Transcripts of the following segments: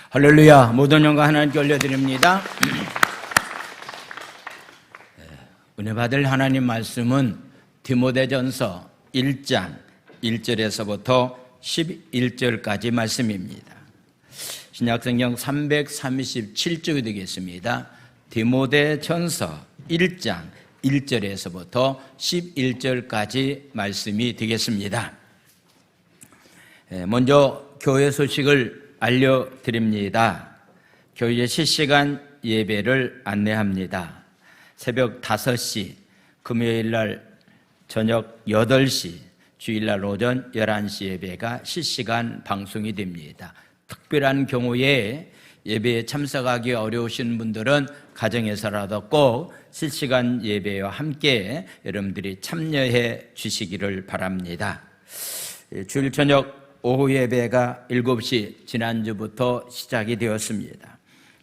할렐루야. 모든 영광 하나님께 올려드립니다. 은혜 받을 하나님 말씀은 디모데전서 1장 1절에서부터 11절까지 말씀입니다. 신약성경 337쪽이 되겠습니다. 디모데전서 1장 1절에서부터 11절까지 말씀이 되겠습니다. 먼저 교회 소식을 알려드립니다. 교회 실시간 예배를 안내합니다. 새벽 5시, 금요일날 저녁 8시, 주일날 오전 11시 예배가 실시간 방송이 됩니다. 특별한 경우에 예배에 참석하기 어려우신 분들은 가정에서라도 꼭 실시간 예배와 함께 여러분들이 참여해 주시기를 바랍니다. 주일 저녁 오후 예배가 7시 지난주부터 시작이 되었습니다.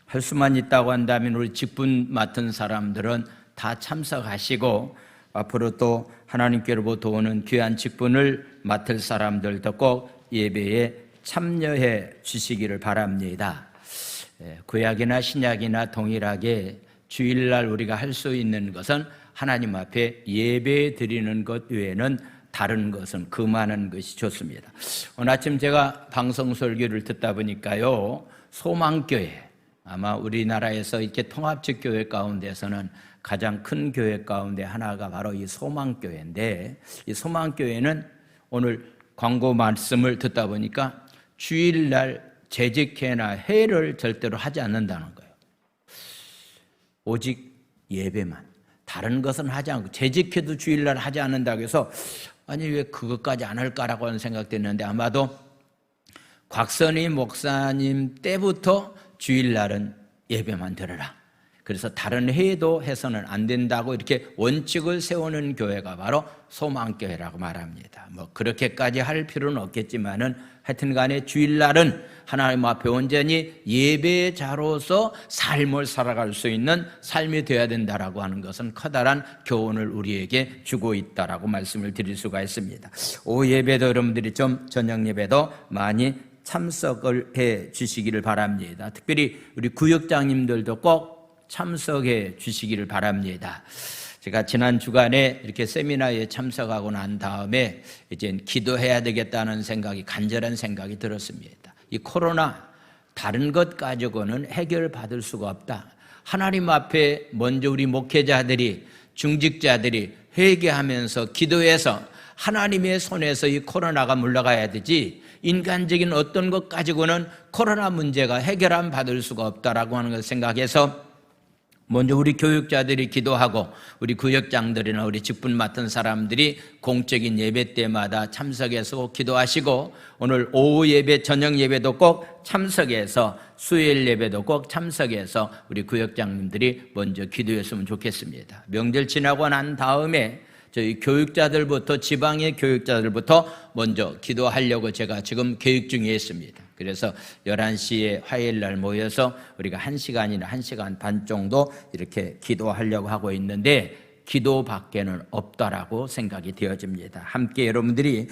할 수만 있다고 한다면 우리 직분 맡은 사람들은 다 참석하시고 앞으로 또 하나님께로부터 오는 귀한 직분을 맡을 사람들도 꼭 예배에 참여해 주시기를 바랍니다. 구약이나 신약이나 동일하게 주일날 우리가 할 수 있는 것은 하나님 앞에 예배 드리는 것 외에는 다른 것은 금하는 것이 좋습니다. 오늘 아침 제가 방송 설교를 듣다 보니까요, 소망교회, 아마 우리나라에서 이렇게 통합적 교회 가운데서는 가장 큰 교회 가운데 하나가 바로 이 소망교회인데, 이 소망교회는 오늘 광고 말씀을 듣다 보니까 주일날 재직회나 회를 절대로 하지 않는다는 거예요. 오직 예배만, 다른 것은 하지 않고 재직회도 주일날 하지 않는다고 해서 아니 왜 그것까지 안 할까라고 하는 생각도 했는데, 아마도 곽선희 목사님 때부터 주일날은 예배만 드려라, 그래서 다른 회도 해서는 안 된다고 이렇게 원칙을 세우는 교회가 바로 소망교회라고 말합니다. 뭐 그렇게까지 할 필요는 없겠지만은 하여튼 간에 주일날은 하나님 앞에 온전히 예배자로서 삶을 살아갈 수 있는 삶이 되어야 된다라고 하는 것은 커다란 교훈을 우리에게 주고 있다라고 말씀을 드릴 수가 있습니다. 오후 예배도 여러분들이 좀 저녁 예배도 많이 참석을 해 주시기를 바랍니다. 특별히 우리 구역장님들도 꼭 참석해 주시기를 바랍니다. 제가 지난 주간에 이렇게 세미나에 참석하고 난 다음에 이제 기도해야 되겠다는 생각이, 간절한 생각이 들었습니다. 이 코로나 다른 것 가지고는 해결받을 수가 없다. 하나님 앞에 먼저 우리 목회자들이, 중직자들이 회개하면서 기도해서 하나님의 손에서 이 코로나가 물러가야 되지, 인간적인 어떤 것 가지고는 코로나 문제가 해결 받을 수가 없다라고 하는 것을 생각해서 먼저 우리 교육자들이 기도하고 우리 구역장들이나 우리 직분 맡은 사람들이 공적인 예배 때마다 참석해서 기도하시고, 오늘 오후 예배, 저녁 예배도 꼭 참석해서, 수요일 예배도 꼭 참석해서 우리 구역장님들이 먼저 기도했으면 좋겠습니다. 명절 지나고 난 다음에 저희 교육자들부터, 지방의 교육자들부터 먼저 기도하려고 제가 지금 계획 중에 있습니다. 그래서 11시에 화요일 날 모여서 우리가 1시간이나 1시간 반 정도 이렇게 기도하려고 하고 있는데, 기도밖에는 없다라고 생각이 되어집니다. 함께 여러분들이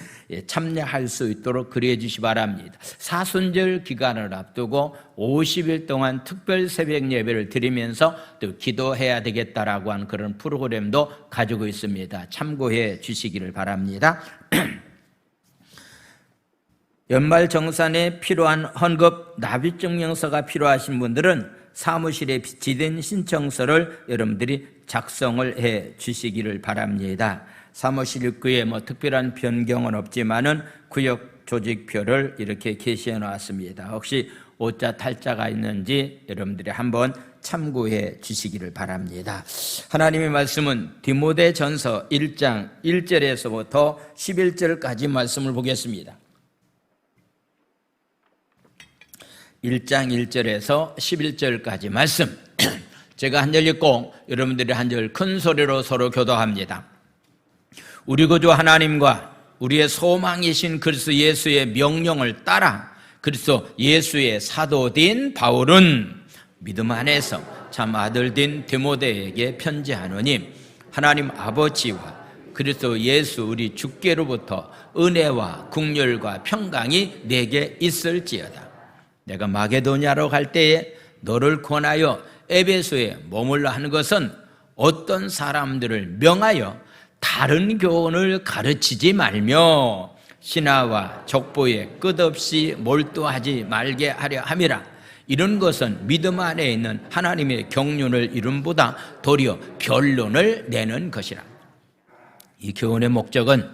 참여할 수 있도록 그리해 주시기 바랍니다. 사순절 기간을 앞두고 50일 동안 특별 새벽 예배를 드리면서 또 기도해야 되겠다라고 하는 그런 프로그램도 가지고 있습니다. 참고해 주시기를 바랍니다. 연말 정산에 필요한 헌금 납입증명서가 필요하신 분들은 사무실에 비치된 신청서를 여러분들이 작성을 해 주시기를 바랍니다. 사무실 입구에 뭐 특별한 변경은 없지만은 구역 조직표를 이렇게 게시해 놨습니다. 혹시 오자 탈자가 있는지 여러분들이 한번 참고해 주시기를 바랍니다. 하나님의 말씀은 디모데전서 1장 1절에서부터 11절까지 말씀을 보겠습니다. 1장 1절에서 11절까지 말씀, 제가 한 절 읽고 여러분들이 한 절 큰 소리로 서로 교도합니다. 우리 구주 하나님과 우리의 소망이신 그리스도 예수의 명령을 따라 그리스도 예수의 사도된 바울은 믿음 안에서 참 아들된 디모데에게 편지하노니, 하나님 아버지와 그리스도 예수 우리 주께로부터 은혜와 긍휼과 평강이 내게 있을지어다. 내가 마게도냐로 갈 때에 너를 권하여 에베소에 머물러 하는 것은 어떤 사람들을 명하여 다른 교훈을 가르치지 말며 신하와 족보에 끝없이 몰두하지 말게 하려 함이라. 이런 것은 믿음 안에 있는 하나님의 경륜을 이름보다 도리어 변론을 내는 것이라. 이 교훈의 목적은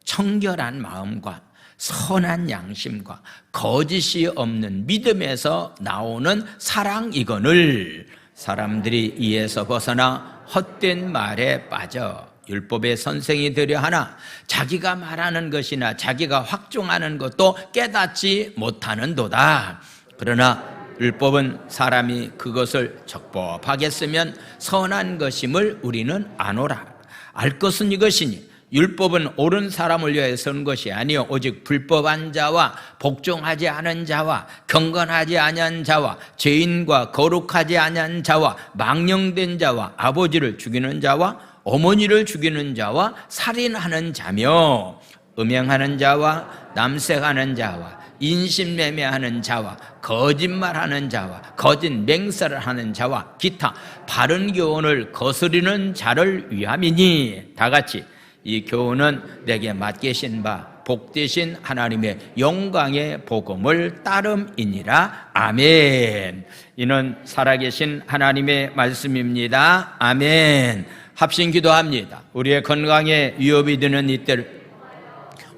청결한 마음과 선한 양심과 거짓이 없는 믿음에서 나오는 사랑이거늘 사람들이 이에서 벗어나 헛된 말에 빠져 율법의 선생이 되려 하나 자기가 말하는 것이나 자기가 확종하는 것도 깨닫지 못하는도다. 그러나 율법은 사람이 그것을 적법하게 쓰면 선한 것임을 우리는 아노라. 알 것은 이것이니 율법은 옳은 사람을 위하여 쓰는 것이 아니요 오직 불법한 자와 복종하지 않은 자와 경건하지 아니한 자와 죄인과 거룩하지 아니한 자와 망령된 자와 아버지를 죽이는 자와 어머니를 죽이는 자와 살인하는 자며 음행하는 자와 남색하는 자와 인신매매하는 자와 거짓말하는 자와 거짓 맹세를 하는 자와 기타 바른 교훈을 거스리는 자를 위함이니 다 같이 이 교훈은 내게 맡기신 바 복되신 하나님의 영광의 복음을 따름이니라. 아멘. 이는 살아계신 하나님의 말씀입니다. 아멘. 합심 기도합니다. 우리의 건강에 위협이 되는 이때를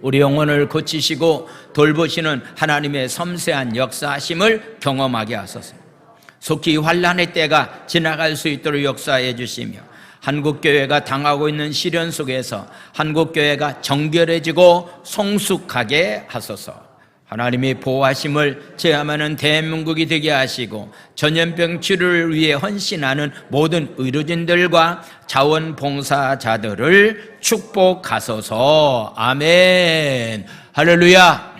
우리 영혼을 고치시고 돌보시는 하나님의 섬세한 역사하심을 경험하게 하소서. 속히 환난의 때가 지나갈 수 있도록 역사해 주시며 한국교회가 당하고 있는 시련 속에서 한국교회가 정결해지고 성숙하게 하소서. 하나님이 보호하심을 체험하는 대한민국이 되게 하시고 전염병 치료를 위해 헌신하는 모든 의료진들과 자원봉사자들을 축복하소서. 아멘. 할렐루야.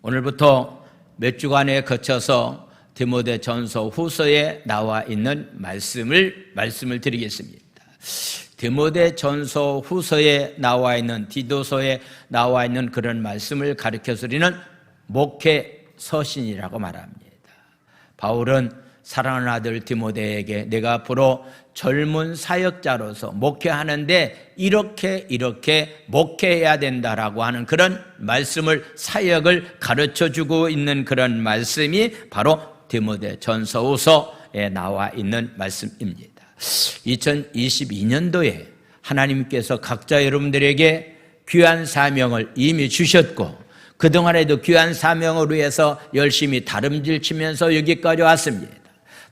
오늘부터 몇 주간에 거쳐서 디모데전서 후서에 나와 있는 말씀을 드리겠습니다. 디모데전서 후서에 나와 있는 디도서에 나와 있는 그런 말씀을 가르쳐서 우리는 목회 서신이라고 말합니다. 바울은 사랑하는 아들 디모데에게 내가 앞으로 젊은 사역자로서 목회하는데 이렇게 목회해야 된다라고 하는 그런 말씀을 사역을 가르쳐주고 있는 그런 말씀이 바로 디모데전서 후서에 나와 있는 말씀입니다. 2022년도에 하나님께서 각자 여러분들에게 귀한 사명을 이미 주셨고 그동안에도 귀한 사명을 위해서 열심히 다름질치면서 여기까지 왔습니다.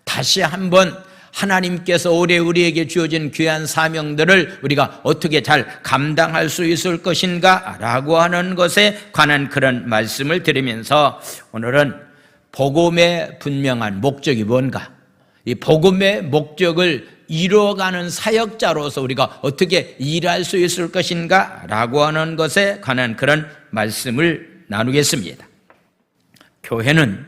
다시 한번 하나님께서 올해 우리에게 주어진 귀한 사명들을 우리가 어떻게 잘 감당할 수 있을 것인가 라고 하는 것에 관한 그런 말씀을 드리면서 오늘은 복음의 분명한 목적이 뭔가, 이 복음의 목적을 이루어가는 사역자로서 우리가 어떻게 일할 수 있을 것인가 라고 하는 것에 관한 그런 말씀을 나누겠습니다. 교회는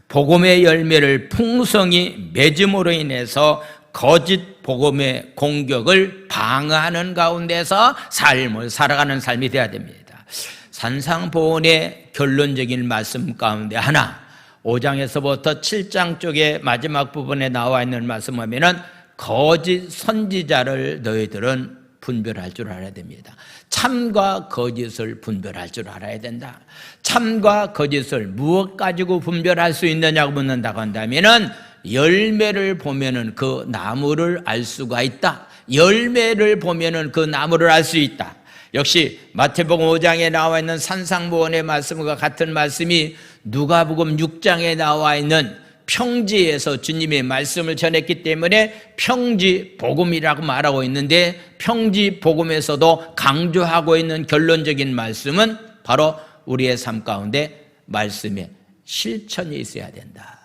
복음의 열매를 풍성히 맺음으로 인해서 거짓 복음의 공격을 방어하는 가운데서 삶을 살아가는 삶이 되어야 됩니다. 산상보훈의 결론적인 말씀 가운데 하나 5장에서부터 7장 쪽의 마지막 부분에 나와 있는 말씀 보면은 거짓 선지자를 너희들은 분별할 줄 알아야 됩니다. 참과 거짓을 분별할 줄 알아야 된다. 참과 거짓을 무엇 가지고 분별할 수 있느냐고 묻는다고 한다면은 열매를 보면은 그 나무를 알 수가 있다. 열매를 보면은 그 나무를 알 수 있다. 역시 마태복음 5장에 나와 있는 산상보훈의 말씀과 같은 말씀이 누가복음 6장에 나와 있는 평지에서 주님의 말씀을 전했기 때문에 평지 복음이라고 말하고 있는데 평지 복음에서도 강조하고 있는 결론적인 말씀은 바로 우리의 삶 가운데 말씀에 실천이 있어야 된다.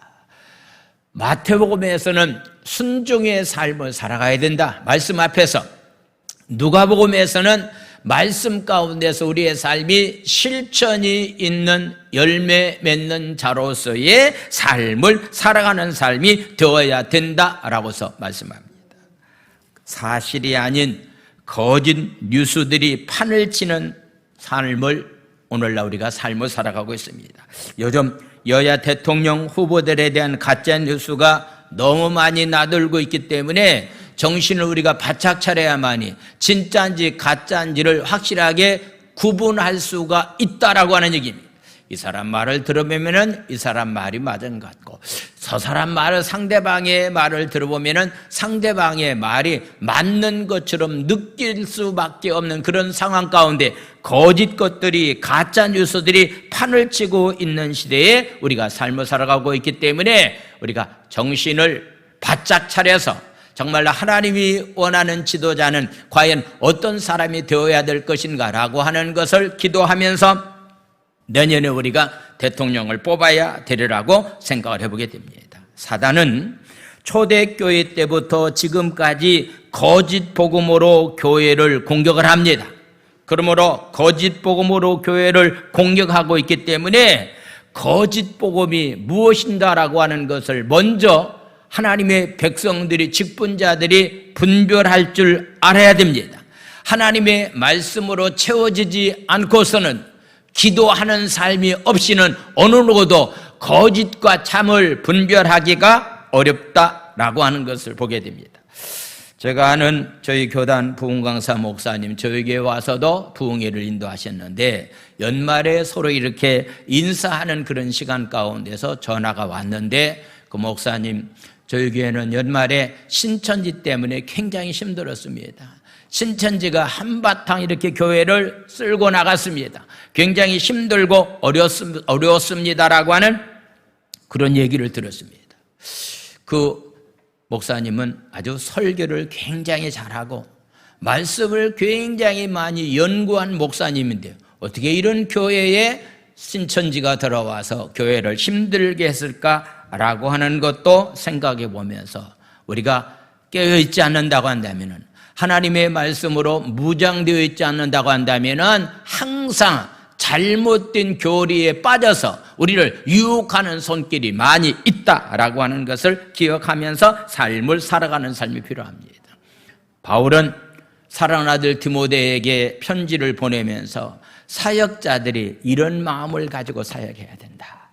마태복음에서는 순종의 삶을 살아가야 된다. 말씀 앞에서. 누가복음에서는 말씀 가운데서 우리의 삶이 실천이 있는 열매 맺는 자로서의 삶을 살아가는 삶이 되어야 된다라고서 말씀합니다. 사실이 아닌 거짓 뉴스들이 판을 치는 삶을 오늘날 우리가 삶을 살아가고 있습니다. 요즘 여야 대통령 후보들에 대한 가짜 뉴스가 너무 많이 나돌고 있기 때문에 정신을 우리가 바짝 차려야만이 진짜인지 가짜인지를 확실하게 구분할 수가 있다라고 하는 얘기입니다. 이 사람 말을 들어보면은 이 사람 말이 맞은 것 같고, 저 사람 말을, 상대방의 말을 들어보면은 상대방의 말이 맞는 것처럼 느낄 수밖에 없는 그런 상황 가운데 거짓 것들이, 가짜 뉴스들이 판을 치고 있는 시대에 우리가 삶을 살아가고 있기 때문에 우리가 정신을 바짝 차려서 정말로 하나님이 원하는 지도자는 과연 어떤 사람이 되어야 될 것인가라고 하는 것을 기도하면서 내년에 우리가 대통령을 뽑아야 되리라고 생각을 해보게 됩니다. 사단은 초대교회 때부터 지금까지 거짓 복음으로 교회를 공격을 합니다. 그러므로 거짓 복음으로 교회를 공격하고 있기 때문에 거짓 복음이 무엇인가라고 하는 것을 먼저 하나님의 백성들이, 직분자들이 분별할 줄 알아야 됩니다. 하나님의 말씀으로 채워지지 않고서는, 기도하는 삶이 없이는 어느 누구도 거짓과 참을 분별하기가 어렵다라고 하는 것을 보게 됩니다. 제가 아는 저희 교단 부흥강사 목사님, 저에게 와서도 부흥회를 인도하셨는데 연말에 서로 이렇게 인사하는 그런 시간 가운데서 전화가 왔는데, 그 목사님, 저희 교회는 연말에 신천지 때문에 굉장히 힘들었습니다. 신천지가 한바탕 이렇게 교회를 쓸고 나갔습니다. 굉장히 힘들고 어려웠습니다라고 하는 그런 얘기를 들었습니다. 그 목사님은 아주 설교를 굉장히 잘하고 말씀을 굉장히 많이 연구한 목사님인데요, 어떻게 이런 교회에 신천지가 들어와서 교회를 힘들게 했을까라고 하는 것도 생각해 보면서, 우리가 깨어있지 않는다고 한다면, 하나님의 말씀으로 무장되어 있지 않는다고 한다면 항상 잘못된 교리에 빠져서 우리를 유혹하는 손길이 많이 있다라고 하는 것을 기억하면서 삶을 살아가는 삶이 필요합니다. 바울은 사랑하는 아들 디모데에게 편지를 보내면서 사역자들이 이런 마음을 가지고 사역해야 된다.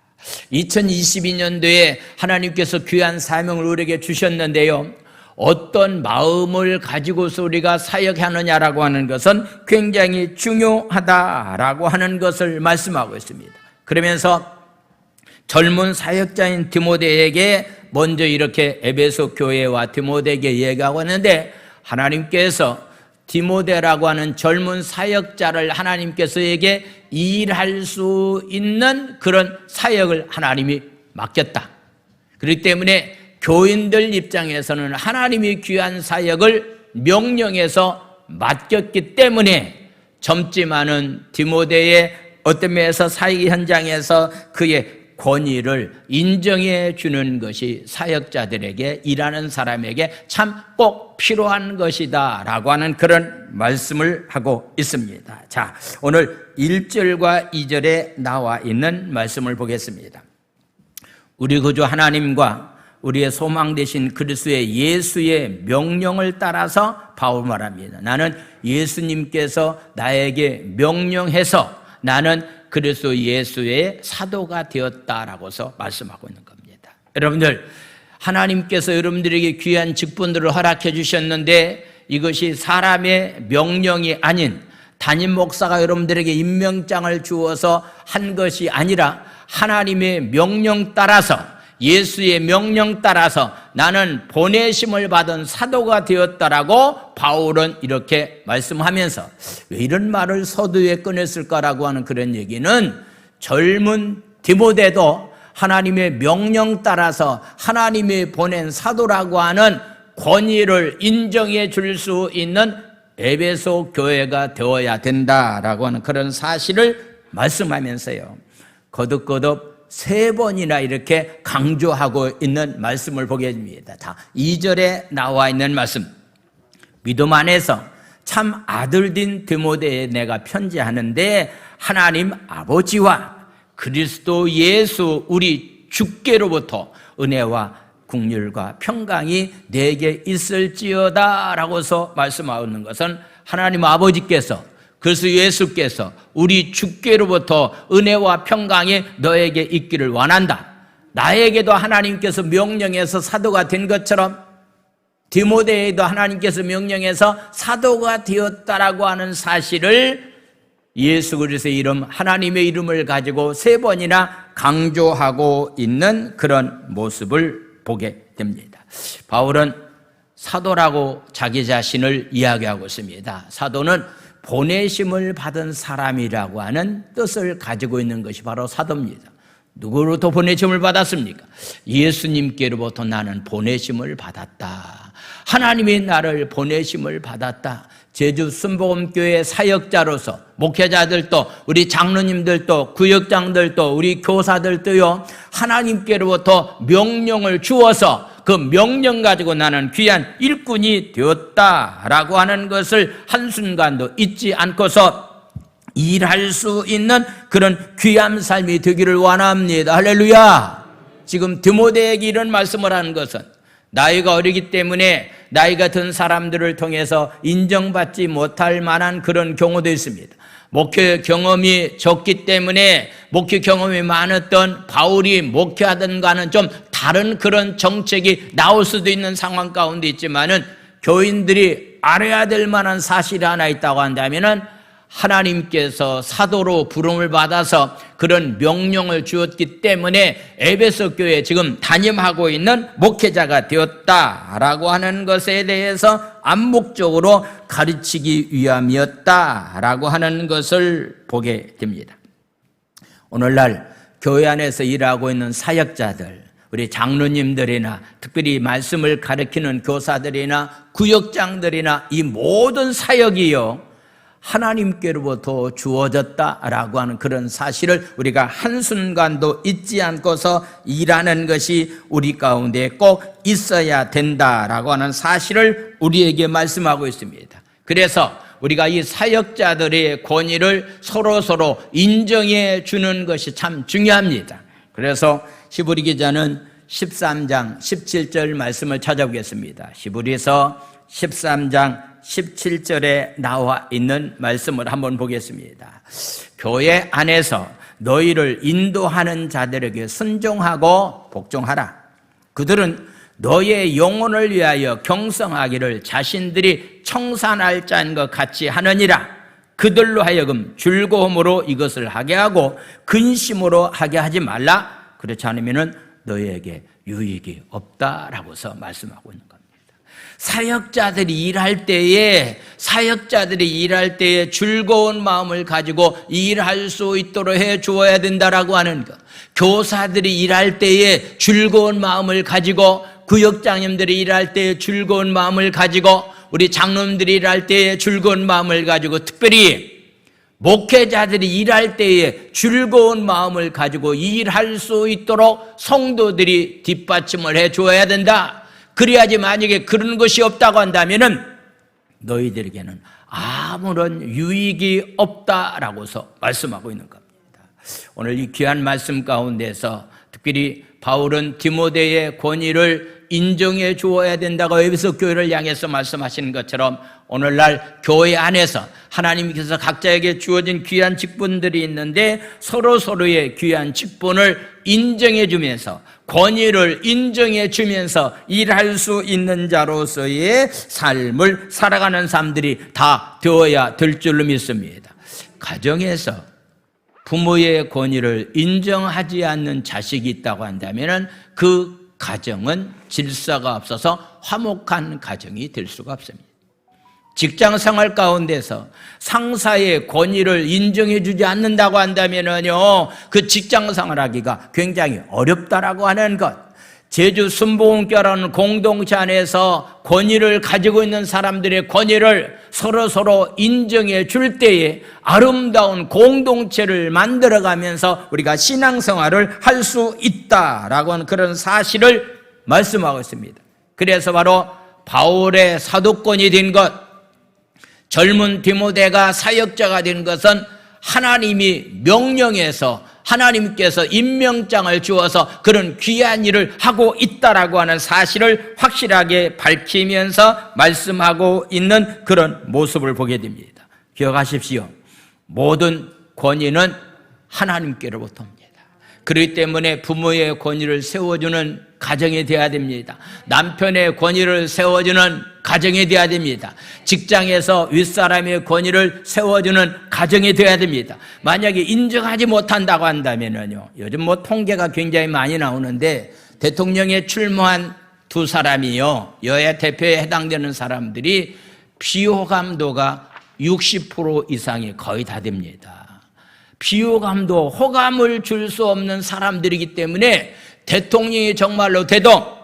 2022년도에 하나님께서 귀한 사명을 우리에게 주셨는데요, 어떤 마음을 가지고서 우리가 사역하느냐라고 하는 것은 굉장히 중요하다라고 하는 것을 말씀하고 있습니다. 그러면서 젊은 사역자인 디모데에게 먼저 이렇게 에베소 교회와 디모데에게 얘기하고 있는데, 하나님께서 디모데라고 하는 젊은 사역자를 하나님께서에게 일할 수 있는 그런 사역을 하나님이 맡겼다. 그렇기 때문에 교인들 입장에서는 하나님이 귀한 사역을 명령해서 맡겼기 때문에 젊지만은 디모데의 어떤 면에서 사역 현장에서 그의 권위를 인정해 주는 것이 사역자들에게, 일하는 사람에게 참 꼭 필요한 것이다 라고 하는 그런 말씀을 하고 있습니다. 자, 오늘 1절과 2절에 나와 있는 말씀을 보겠습니다. 우리 구주 하나님과 우리의 소망 되신 그리스도의 예수의 명령을 따라서 바울 말합니다. 나는 예수님께서 나에게 명령해서 나는 그리스도 예수의 사도가 되었다라고서 말씀하고 있는 겁니다. 여러분들, 하나님께서 여러분들에게 귀한 직분들을 허락해 주셨는데 이것이 사람의 명령이 아닌, 담임 목사가 여러분들에게 임명장을 주어서 한 것이 아니라 하나님의 명령 따라서, 예수의 명령 따라서 나는 보내심을 받은 사도가 되었다라고 바울은 이렇게 말씀하면서, 왜 이런 말을 서두에 꺼냈을까라고 하는 그런 얘기는, 젊은 디모데도 하나님의 명령 따라서 하나님이 보낸 사도라고 하는 권위를 인정해 줄 수 있는 에베소 교회가 되어야 된다라고 하는 그런 사실을 말씀하면서요, 거듭거듭 3번이나 이렇게 강조하고 있는 말씀을 보게 됩니다. 자, 2절에 나와 있는 말씀, 믿음 안에서 참 아들된 디모데에 내가 편지하는데 하나님 아버지와 그리스도 예수 우리 주께로부터 은혜와 긍휼과 평강이 내게 있을지어다 라고서 말씀하는 것은, 하나님 아버지께서 그래서 예수께서 우리 주께로부터 은혜와 평강이 너에게 있기를 원한다. 나에게도 하나님께서 명령해서 사도가 된 것처럼 디모데에도 하나님께서 명령해서 사도가 되었다라고 하는 사실을 예수 그리스도의 이름, 하나님의 이름을 가지고 3번이나 강조하고 있는 그런 모습을 보게 됩니다. 바울은 사도라고 자기 자신을 이야기하고 있습니다. 사도는 보내심을 받은 사람이라고 하는 뜻을 가지고 있는 것이 바로 사도입니다. 누구로부터 보내심을 받았습니까? 예수님께로부터 나는 보내심을 받았다. 하나님이 나를 보내심을 받았다. 제주 순복음교회 사역자로서 목회자들도 우리 장로님들도 구역장들도 우리 교사들도요, 하나님께로부터 명령을 주어서 그 명령 가지고 나는 귀한 일꾼이 되었다라고 하는 것을 한순간도 잊지 않고서 일할 수 있는 그런 귀한 삶이 되기를 원합니다. 할렐루야. 지금 디모데에게 이런 말씀을 하는 것은 나이가 어리기 때문에 나이가 든 사람들을 통해서 인정받지 못할 만한 그런 경우도 있습니다. 목회 경험이 적기 때문에 목회 경험이 많았던 바울이 목회하던가는 좀 다른 그런 정책이 나올 수도 있는 상황 가운데 있지만은 교인들이 알아야 될 만한 사실이 하나 있다고 한다면은 하나님께서 사도로 부름을 받아서 그런 명령을 주었기 때문에 에베소 교회에 지금 담임하고 있는 목회자가 되었다라고 하는 것에 대해서 암묵적으로 가르치기 위함이었다라고 하는 것을 보게 됩니다. 오늘날 교회 안에서 일하고 있는 사역자들, 우리 장로님들이나 특별히 말씀을 가르치는 교사들이나 구역장들이나 이 모든 사역이요, 하나님께로부터 주어졌다라고 하는 그런 사실을 우리가 한순간도 잊지 않고서 일하는 것이 우리 가운데 꼭 있어야 된다라고 하는 사실을 우리에게 말씀하고 있습니다. 그래서 우리가 이 사역자들의 권위를 서로 인정해 주는 것이 참 중요합니다. 그래서 히브리 기자는 13장 17절 말씀을 찾아보겠습니다. 히브리서 13장 17절에 나와 있는 말씀을 한번 보겠습니다. 교회 안에서 너희를 인도하는 자들에게 순종하고 복종하라. 그들은 너희의 영혼을 위하여 경성하기를 자신들이 청산할 자인 것 같이 하느니라. 그들로 하여금 즐거움으로 이것을 하게 하고 근심으로 하게 하지 말라. 그렇지 않으면 너희에게 유익이 없다라고서 말씀하고 있는 겁니다. 사역자들이 일할 때에 즐거운 마음을 가지고 일할 수 있도록 해 주어야 된다라고 하는 것. 교사들이 일할 때에 즐거운 마음을 가지고, 구역장님들이 일할 때에 즐거운 마음을 가지고, 우리 장로님들이 일할 때에 즐거운 마음을 가지고, 특별히 목회자들이 일할 때에 즐거운 마음을 가지고 일할 수 있도록 성도들이 뒷받침을 해 주어야 된다. 그래야지 만약에 그런 것이 없다고 한다면은 너희들에게는 아무런 유익이 없다라고서 말씀하고 있는 겁니다. 오늘 이 귀한 말씀 가운데서 특별히 바울은 디모데의 권위를 인정해 주어야 된다고 에베소 교회를 향해서 말씀하시는 것처럼 오늘날 교회 안에서 하나님께서 각자에게 주어진 귀한 직분들이 있는데 서로의 귀한 직분을 인정해 주면서, 권위를 인정해 주면서 일할 수 있는 자로서의 삶을 살아가는 사람들이 다 되어야 될 줄로 믿습니다. 가정에서 부모의 권위를 인정하지 않는 자식이 있다고 한다면 그 가정은 질서가 없어서 화목한 가정이 될 수가 없습니다. 직장 생활 가운데서 상사의 권위를 인정해 주지 않는다고 한다면요, 그 직장 생활하기가 굉장히 어렵다라고 하는 것. 제주 순복음교라는 공동체 안에서 권위를 가지고 있는 사람들의 권위를 서로 인정해 줄 때에 아름다운 공동체를 만들어가면서 우리가 신앙생활을 할 수 있다라고 하는 그런 사실을 말씀하고 있습니다. 그래서 바로 바울의 사도권이 된 것, 젊은 디모데가 사역자가 된 것은 하나님이 명령해서 하나님께서 임명장을 주어서 그런 귀한 일을 하고 있다라고 하는 사실을 확실하게 밝히면서 말씀하고 있는 그런 모습을 보게 됩니다. 기억하십시오. 모든 권위는 하나님께로부터 옵니다. 그렇기 때문에 부모의 권위를 세워주는 가정이 되어야 됩니다. 남편의 권위를 세워주는 가정이 되어야 됩니다. 직장에서 윗사람의 권위를 세워주는 가정이 되어야 됩니다. 만약에 인정하지 못한다고 한다면요, 요즘 뭐 통계가 굉장히 많이 나오는데 대통령에 출마한 두 사람이요, 여야 대표에 해당되는 사람들이 비호감도가 60% 이상이 거의 다 됩니다. 비호감도, 호감을 줄 수 없는 사람들이기 때문에 대통령이 정말로 돼도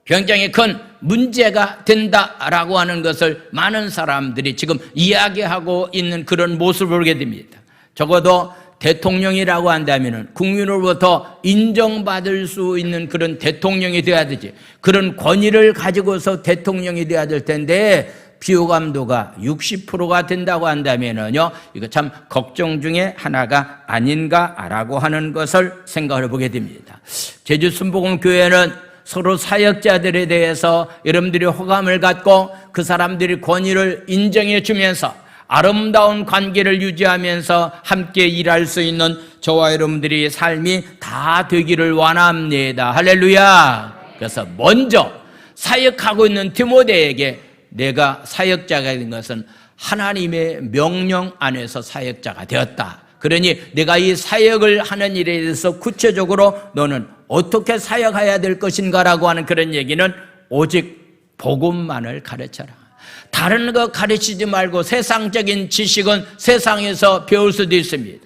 굉장히 큰 문제가 된다라고 하는 것을 많은 사람들이 지금 이야기하고 있는 그런 모습을 보게 됩니다. 적어도 대통령이라고 한다면 국민으로부터 인정받을 수 있는 그런 대통령이 되어야 되지, 그런 권위를 가지고서 대통령이 되어야 될 텐데 비호감도가 60%가 된다고 한다면요, 이거 참 걱정 중에 하나가 아닌가라고 하는 것을 생각해 보게 됩니다. 제주 순복음교회는 서로 사역자들에 대해서 여러분들이 호감을 갖고 그 사람들이 권위를 인정해 주면서 아름다운 관계를 유지하면서 함께 일할 수 있는 저와 여러분들의 삶이 다 되기를 원합니다. 할렐루야. 그래서 먼저 사역하고 있는 디모데에게 내가 사역자가 된 것은 하나님의 명령 안에서 사역자가 되었다. 그러니 내가 이 사역을 하는 일에 대해서 구체적으로 너는 어떻게 사역해야 될 것인가라고 하는 그런 얘기는 오직 복음만을 가르쳐라. 다른 거 가르치지 말고 세상적인 지식은 세상에서 배울 수도 있습니다.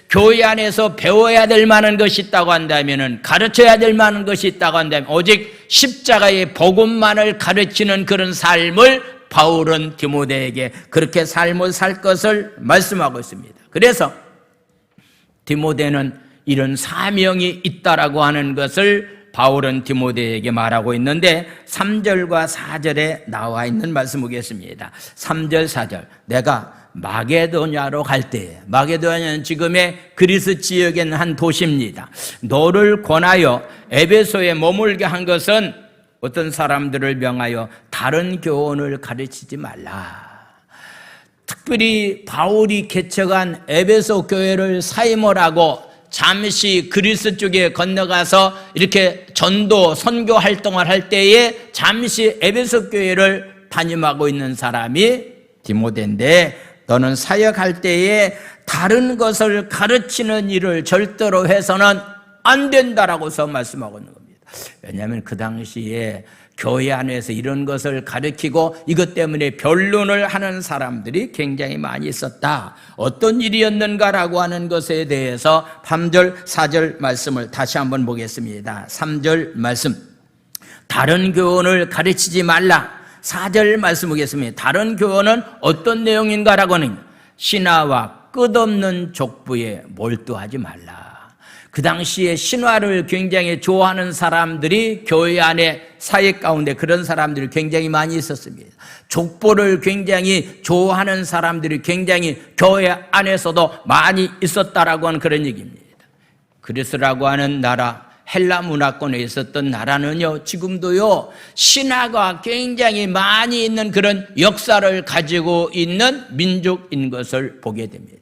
교회 안에서 배워야 될 만한 것이 있다고 한다면, 가르쳐야 될 만한 것이 있다고 한다면 오직 십자가의 복음만을 가르치는 그런 삶을 바울은 디모데에게 그렇게 삶을 살 것을 말씀하고 있습니다. 그래서 디모데는 이런 사명이 있다라고 하는 것을 바울은 디모데에게 말하고 있는데 3절과 4절에 나와 있는 말씀 보겠습니다. 3절 4절. 내가 마게도냐로 갈 때에, 마게도냐는 지금의 그리스 지역에 있는 한 도시입니다. 너를 권하여 에베소에 머물게 한 것은 어떤 사람들을 명하여 다른 교훈을 가르치지 말라. 특별히 바울이 개척한 에베소 교회를 사임을 하고 잠시 그리스 쪽에 건너가서 이렇게 전도 선교 활동을 할 때에 잠시 에베소 교회를 담임하고 있는 사람이 디모데인데, 너는 사역할 때에 다른 것을 가르치는 일을 절대로 해서는 안 된다라고서 말씀하고 있는 겁니다. 왜냐하면 그 당시에 교회 안에서 이런 것을 가르치고 이것 때문에 변론을 하는 사람들이 굉장히 많이 있었다. 어떤 일이었는가라고 하는 것에 대해서 3절 4절 말씀을 다시 한번 보겠습니다. 3절 말씀, 다른 교훈을 가르치지 말라. 4절 말씀 보겠습니다. 다른 교훈은 어떤 내용인가라고 하는, 신화와 끝없는 족부에 몰두하지 말라. 그 당시에 신화를 굉장히 좋아하는 사람들이 교회 안에 사역 가운데 그런 사람들이 굉장히 많이 있었습니다. 족보를 굉장히 좋아하는 사람들이 굉장히 교회 안에서도 많이 있었다라고 하는 그런 얘기입니다. 그리스라고 하는 나라, 헬라 문화권에 있었던 나라는요, 지금도요, 신화가 굉장히 많이 있는 그런 역사를 가지고 있는 민족인 것을 보게 됩니다.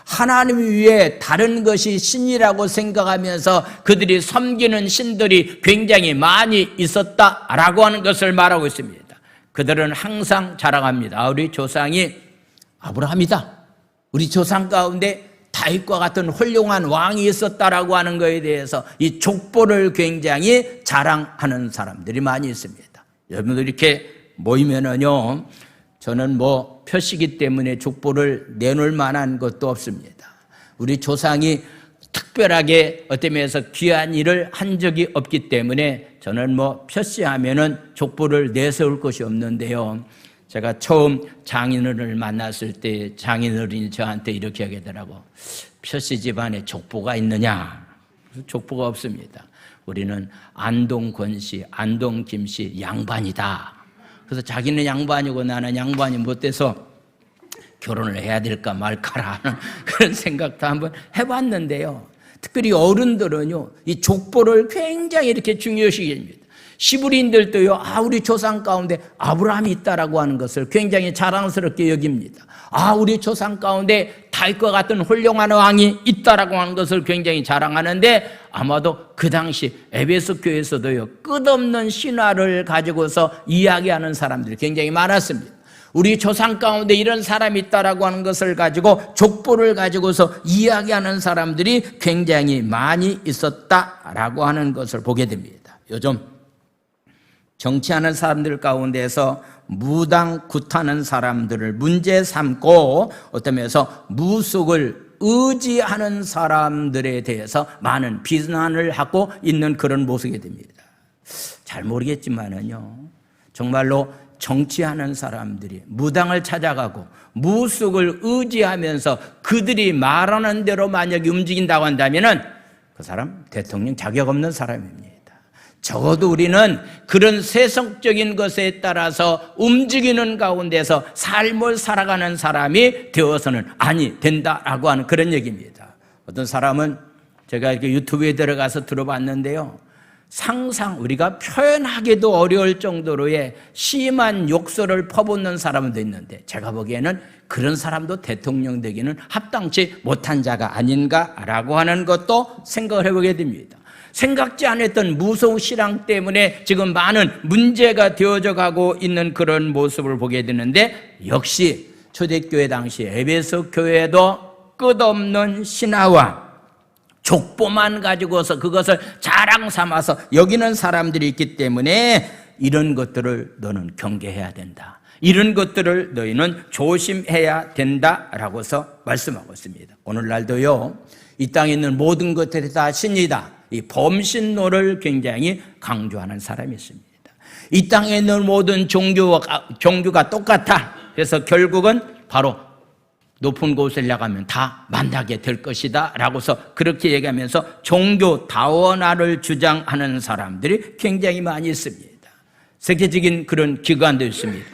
하나님 위에 다른 것이 신이라고 생각하면서 그들이 섬기는 신들이 굉장히 많이 있었다라고 하는 것을 말하고 있습니다. 그들은 항상 자랑합니다. 우리 조상이 아브라함이다. 우리 조상 가운데 다윗과 같은 훌륭한 왕이 있었다라고 하는 것에 대해서 이 족보를 굉장히 자랑하는 사람들이 많이 있습니다. 여러분들 이렇게 모이면은요, 저는 뭐 표시기 때문에 족보를 내놓을 만한 것도 없습니다. 우리 조상이 특별하게 어떤 면에서 귀한 일을 한 적이 없기 때문에 저는 뭐 표시하면은 족보를 내세울 것이 없는데요. 제가 처음 장인어른을 만났을 때 장인어른이 저한테 이렇게 하더라고. 표시 집안에 족보가 있느냐? 족보가 없습니다. 우리는 안동 권씨, 안동 김씨 양반이다. 그래서 자기는 양반이고 나는 양반이 못 돼서 결혼을 해야 될까 말까라는 그런 생각도 한번 해봤는데요. 특별히 어른들은요, 이 족보를 굉장히 이렇게 중요시 여깁니다. 시브리인들도요, 우리 조상 가운데 아브라함이 있다라고 하는 것을 굉장히 자랑스럽게 여깁니다. 우리 조상 가운데 다윗과 같은 훌륭한 왕이 있다라고 하는 것을 굉장히 자랑하는데, 아마도 그 당시 에베소 교회에서도요, 끝없는 신화를 가지고서 이야기하는 사람들이 굉장히 많았습니다. 우리 조상 가운데 이런 사람이 있다라고 하는 것을 가지고, 족보를 가지고서 이야기하는 사람들이 굉장히 많이 있었다라고 하는 것을 보게 됩니다. 요즘 정치하는 사람들 가운데서 무당 굿하는 사람들을 문제 삼고, 어떤 면에서 무속을 의지하는 사람들에 대해서 많은 비난을 하고 있는 그런 모습이 됩니다. 잘 모르겠지만은요, 정말로 정치하는 사람들이 무당을 찾아가고 무속을 의지하면서 그들이 말하는 대로 만약에 움직인다고 한다면은 그 사람 대통령 자격 없는 사람입니다. 적어도 우리는 그런 세속적인 것에 따라서 움직이는 가운데서 삶을 살아가는 사람이 되어서는 아니 된다라고 하는 그런 얘기입니다. 어떤 사람은 제가 이렇게 유튜브에 들어가서 들어봤는데요, 우리가 표현하기도 어려울 정도로의 심한 욕설을 퍼붓는 사람도 있는데, 제가 보기에는 그런 사람도 대통령 되기는 합당치 못한 자가 아닌가라고 하는 것도 생각을 해보게 됩니다. 생각지 않았던 무속 신앙 때문에 지금 많은 문제가 되어져 가고 있는 그런 모습을 보게 되는데, 역시 초대교회 당시 에베소 교회도 끝없는 신화와 족보만 가지고서 그것을 자랑 삼아서 여기는 사람들이 있기 때문에 이런 것들을 너는 경계해야 된다, 이런 것들을 너희는 조심해야 된다라고서 말씀하고 있습니다. 오늘날도요, 이 땅에 있는 모든 것들이 다 신이다, 이 범신론을 굉장히 강조하는 사람이 있습니다. 이 땅에 있는 모든 종교가 똑같아, 그래서 결국은 바로 높은 곳에 나가면 다 만나게 될 것이다 라고서 그렇게 얘기하면서 종교 다원화를 주장하는 사람들이 굉장히 많이 있습니다. 세계적인 그런 기관도 있습니다.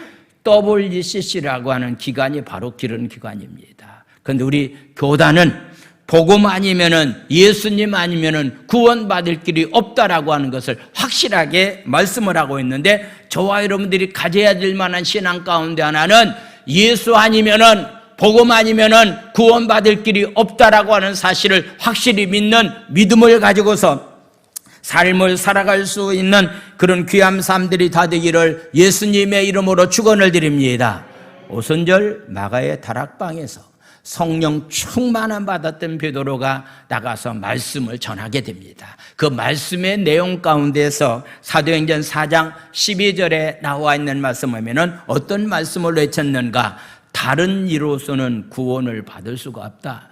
WCC라고 하는 기관이 바로 그런 기관입니다. 그런데 우리 교단은 복음 아니면은, 예수님 아니면은 구원받을 길이 없다라고 하는 것을 확실하게 말씀을 하고 있는데, 저와 여러분들이 가져야 될 만한 신앙 가운데 하나는 예수 아니면은, 복음 아니면은 구원받을 길이 없다라고 하는 사실을 확실히 믿는 믿음을 가지고서 삶을 살아갈 수 있는 그런 귀한 삶들이 다 되기를 예수님의 이름으로 축원을 드립니다. 오순절 마가의 다락방에서 성령 충만함 받았던 베드로가 나가서 말씀을 전하게 됩니다. 그 말씀의 내용 가운데서 사도행전 4장 12절에 나와 있는 말씀을 보면은 어떤 말씀을 외쳤는가? 다른 이로서는 구원을 받을 수가 없다.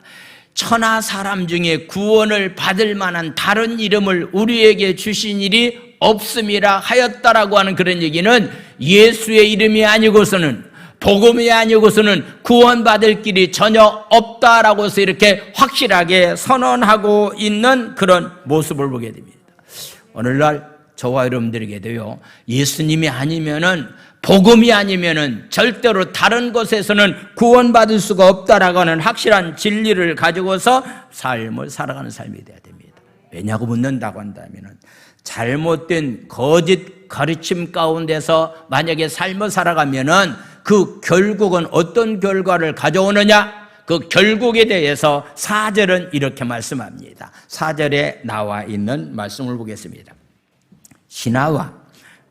천하 사람 중에 구원을 받을 만한 다른 이름을 우리에게 주신 일이 없음이라 하였다라고 하는 그런 얘기는, 예수의 이름이 아니고서는, 복음이 아니고서는 구원받을 길이 전혀 없다라고 해서 이렇게 확실하게 선언하고 있는 그런 모습을 보게 됩니다. 오늘날 저와 여러분들에게도요, 예수님이 아니면은, 복음이 아니면은 절대로 다른 곳에서는 구원받을 수가 없다라고 하는 확실한 진리를 가지고서 삶을 살아가는 삶이 되어야 됩니다. 왜냐고 묻는다고 한다면은, 잘못된 거짓 가르침 가운데서 만약에 삶을 살아가면은 그 결국은 어떤 결과를 가져오느냐? 그 결국에 대해서 4절은 이렇게 말씀합니다. 4절에 나와 있는 말씀을 보겠습니다. 신하와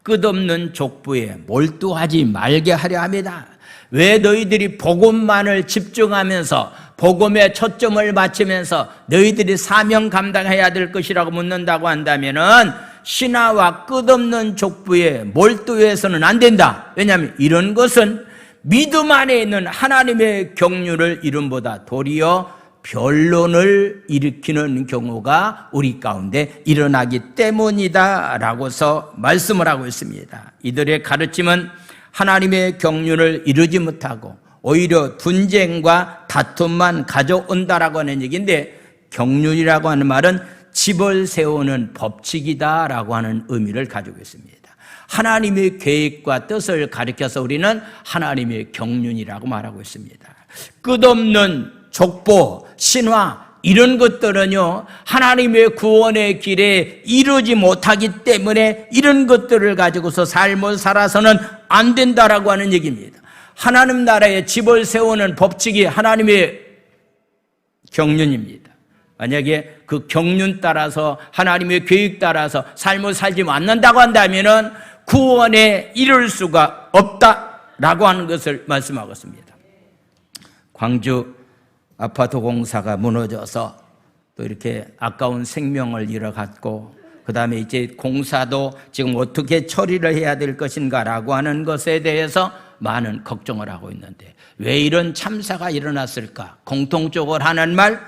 끝없는 족부에 몰두하지 말게 하려 합니다. 왜 너희들이 복음만을 집중하면서 복음에 초점을 맞추면서 너희들이 사명 감당해야 될 것이라고 묻는다고 한다면은, 신하와 끝없는 족부에 몰두해서는 안 된다. 왜냐하면 이런 것은 믿음 안에 있는 하나님의 경륜을 이름보다 도리어 변론을 일으키는 경우가 우리 가운데 일어나기 때문이다라고서 말씀을 하고 있습니다. 이들의 가르침은 하나님의 경륜을 이루지 못하고 오히려 분쟁과 다툼만 가져온다라고 하는 얘기인데, 경륜이라고 하는 말은 집을 세우는 법칙이다라고 하는 의미를 가지고 있습니다. 하나님의 계획과 뜻을 가리켜서 우리는 하나님의 경륜이라고 말하고 있습니다. 끝없는 족보, 신화, 이런 것들은요, 하나님의 구원의 길에 이루지 못하기 때문에 이런 것들을 가지고서 삶을 살아서는 안 된다라고 하는 얘기입니다. 하나님 나라에 집을 세우는 법칙이 하나님의 경륜입니다. 만약에 그 경륜 따라서 하나님의 계획 따라서 삶을 살지 않는다고 한다면은 구원에 이룰 수가 없다라고 하는 것을 말씀하고 있습니다. 광주 아파트 공사가 무너져서 또 이렇게 아까운 생명을 잃어갔고, 그 다음에 이제 공사도 지금 어떻게 처리를 해야 될 것인가라고 하는 것에 대해서 많은 걱정을 하고 있는데, 왜 이런 참사가 일어났을까? 공통적으로 하는 말,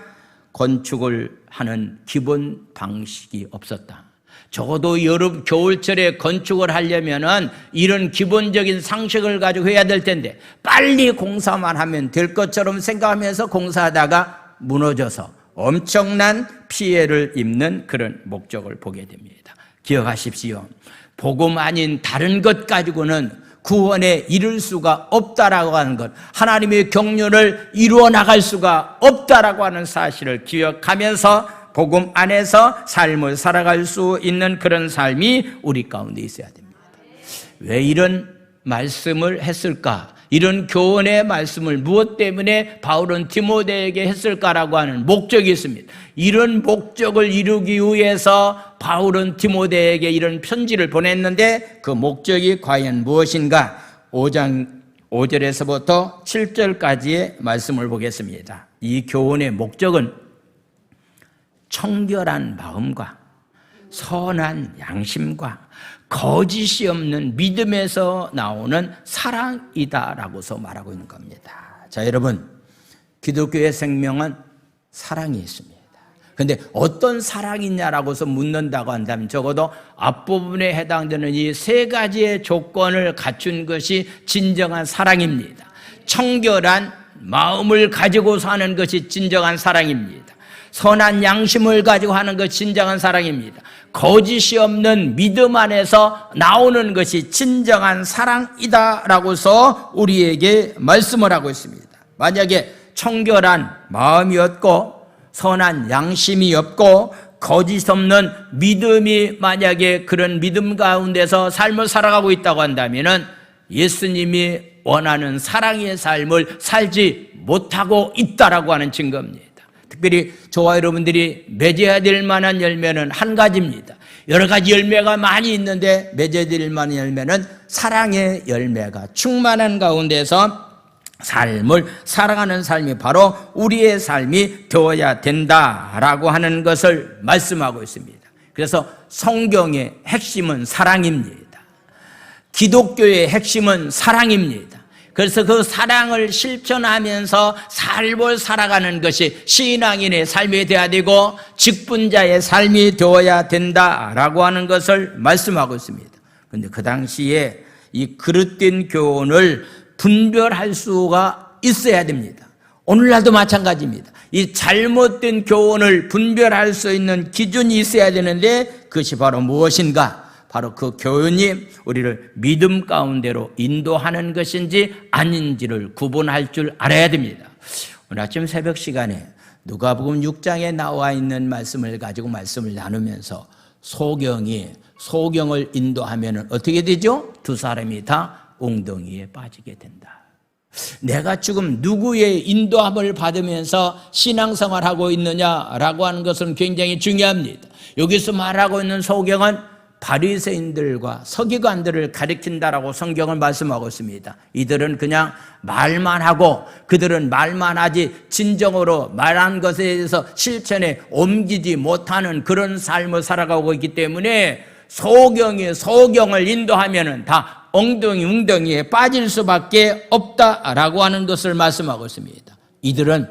건축을 하는 기본 방식이 없었다. 적어도 여름, 겨울철에 건축을 하려면은 이런 기본적인 상식을 가지고 해야 될 텐데, 빨리 공사만 하면 될 것처럼 생각하면서 공사하다가 무너져서 엄청난 피해를 입는 그런 목적을 보게 됩니다. 기억하십시오. 복음 아닌 다른 것 가지고는 구원에 이를 수가 없다라고 하는 것, 하나님의 경륜을 이루어 나갈 수가 없다라고 하는 사실을 기억하면서 복음 안에서 삶을 살아갈 수 있는 그런 삶이 우리 가운데 있어야 됩니다. 왜 이런 말씀을 했을까? 이런 교훈의 말씀을 무엇 때문에 바울은 디모데에게 했을까라고 하는 목적이 있습니다. 이런 목적을 이루기 위해서 바울은 디모데에게 이런 편지를 보냈는데, 그 목적이 과연 무엇인가? 5장 5절에서부터 7절까지의 말씀을 보겠습니다. 이 교훈의 목적은 청결한 마음과 선한 양심과 거짓이 없는 믿음에서 나오는 사랑이다라고서 말하고 있는 겁니다. 자, 여러분, 기독교의 생명은 사랑이 있습니다. 그런데 어떤 사랑이냐라고서 묻는다고 한다면 적어도 앞부분에 해당되는 이 세 가지의 조건을 갖춘 것이 진정한 사랑입니다. 청결한 마음을 가지고 사는 것이 진정한 사랑입니다. 선한 양심을 가지고 하는 것이 진정한 사랑입니다. 거짓이 없는 믿음 안에서 나오는 것이 진정한 사랑이다라고서 우리에게 말씀을 하고 있습니다. 만약에 청결한 마음이 없고 선한 양심이 없고 거짓 없는 믿음이 만약에 그런 믿음 가운데서 삶을 살아가고 있다고 한다면은 예수님이 원하는 사랑의 삶을 살지 못하고 있다라고 하는 증거입니다. 특별히 저와 여러분들이 맺어야 될 만한 열매는 한 가지입니다. 여러 가지 열매가 많이 있는데 맺어야 될 만한 열매는 사랑의 열매가 충만한 가운데서 삶을 살아가는 삶이 바로 우리의 삶이 되어야 된다라고 하는 것을 말씀하고 있습니다. 그래서 성경의 핵심은 사랑입니다. 기독교의 핵심은 사랑입니다. 그래서 그 사랑을 실천하면서 삶을 살아가는 것이 신앙인의 삶이 되어야 되고 직분자의 삶이 되어야 된다라고 하는 것을 말씀하고 있습니다. 그런데 그 당시에 이 그릇된 교훈을 분별할 수가 있어야 됩니다. 오늘날도 마찬가지입니다. 이 잘못된 교훈을 분별할 수 있는 기준이 있어야 되는데 그것이 바로 무엇인가? 바로 그 교훈이 우리를 믿음 가운데로 인도하는 것인지 아닌지를 구분할 줄 알아야 됩니다. 오늘 아침 새벽 시간에 누가복음 6장에 나와 있는 말씀을 가지고 말씀을 나누면서 소경을 인도하면 어떻게 되죠? 두 사람이 다 웅덩이에 빠지게 된다. 내가 지금 누구의 인도함을 받으면서 신앙생활하고 있느냐라고 하는 것은 굉장히 중요합니다. 여기서 말하고 있는 소경은 바리새인들과 서기관들을 가리킨다라고 성경을 말씀하고 있습니다. 이들은 그냥 말만 하고 그들은 말만 하지 진정으로 말한 것에 대해서 실천에 옮기지 못하는 그런 삶을 살아가고 있기 때문에 소경을 인도하면은 다 웅덩이에 빠질 수밖에 없다라고 하는 것을 말씀하고 있습니다. 이들은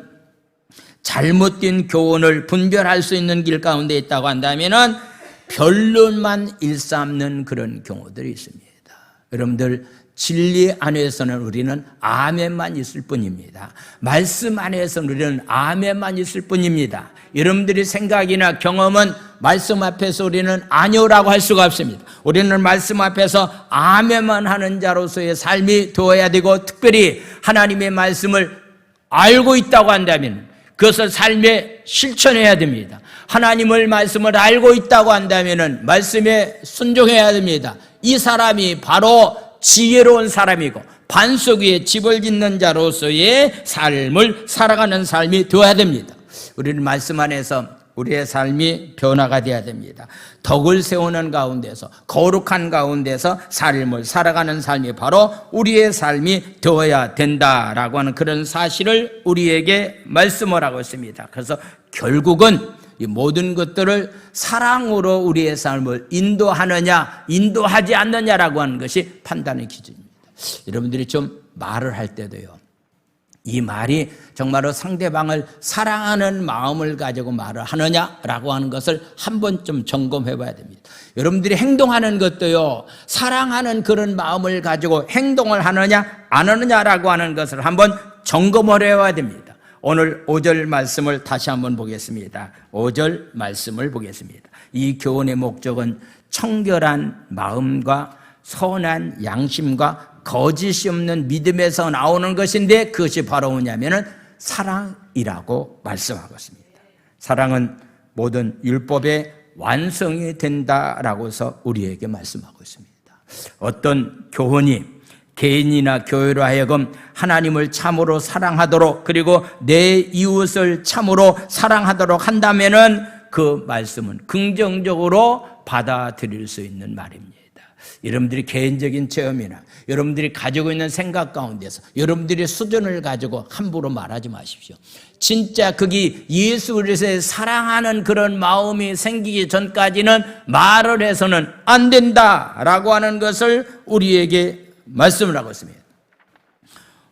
잘못된 교훈을 분별할 수 있는 길 가운데 있다고 한다면은 변론만 일삼는 그런 경우들이 있습니다. 여러분들, 진리 안에서는 우리는 아멘만 있을 뿐입니다. 말씀 안에서는 우리는 아멘만 있을 뿐입니다. 여러분들의 생각이나 경험은 말씀 앞에서 우리는 아니오라고 할 수가 없습니다. 우리는 말씀 앞에서 아멘만 하는 자로서의 삶이 되어야 되고, 특별히 하나님의 말씀을 알고 있다고 한다면 그것을 삶에 실천해야 됩니다. 하나님의 말씀을 알고 있다고 한다면 말씀에 순종해야 됩니다. 이 사람이 바로 지혜로운 사람이고 반석 위에 집을 짓는 자로서의 삶을 살아가는 삶이 되어야 됩니다. 우리는 말씀 안에서 우리의 삶이 변화가 되어야 됩니다. 덕을 세우는 가운데서, 거룩한 가운데서 삶을 살아가는 삶이 바로 우리의 삶이 되어야 된다라고 하는 그런 사실을 우리에게 말씀을 하고 있습니다. 그래서 결국은 이 모든 것들을 사랑으로 우리의 삶을 인도하느냐 인도하지 않느냐라고 하는 것이 판단의 기준입니다. 여러분들이 좀 말을 할 때도요, 이 말이 정말로 상대방을 사랑하는 마음을 가지고 말을 하느냐라고 하는 것을 한번 좀 점검해 봐야 됩니다. 여러분들이 행동하는 것도요, 사랑하는 그런 마음을 가지고 행동을 하느냐 안 하느냐라고 하는 것을 한번 점검을 해야 됩니다. 오늘 5절 말씀을 다시 한번 보겠습니다. 5절 말씀을 보겠습니다. 이 교훈의 목적은 청결한 마음과 선한 양심과 거짓이 없는 믿음에서 나오는 것인데, 그것이 바로 뭐냐면은 사랑이라고 말씀하고 있습니다. 사랑은 모든 율법의 완성이 된다라고 해서 우리에게 말씀하고 있습니다. 어떤 교훈이 개인이나 교회로 하여금 하나님을 참으로 사랑하도록, 그리고 내 이웃을 참으로 사랑하도록 한다면은 그 말씀은 긍정적으로 받아들일 수 있는 말입니다. 여러분들이 개인적인 체험이나 여러분들이 가지고 있는 생각 가운데서 여러분들의 수준을 가지고 함부로 말하지 마십시오. 진짜 그게 예수 그리스도를 사랑하는 그런 마음이 생기기 전까지는 말을 해서는 안 된다라고 하는 것을 우리에게 말씀을 하고 있습니다.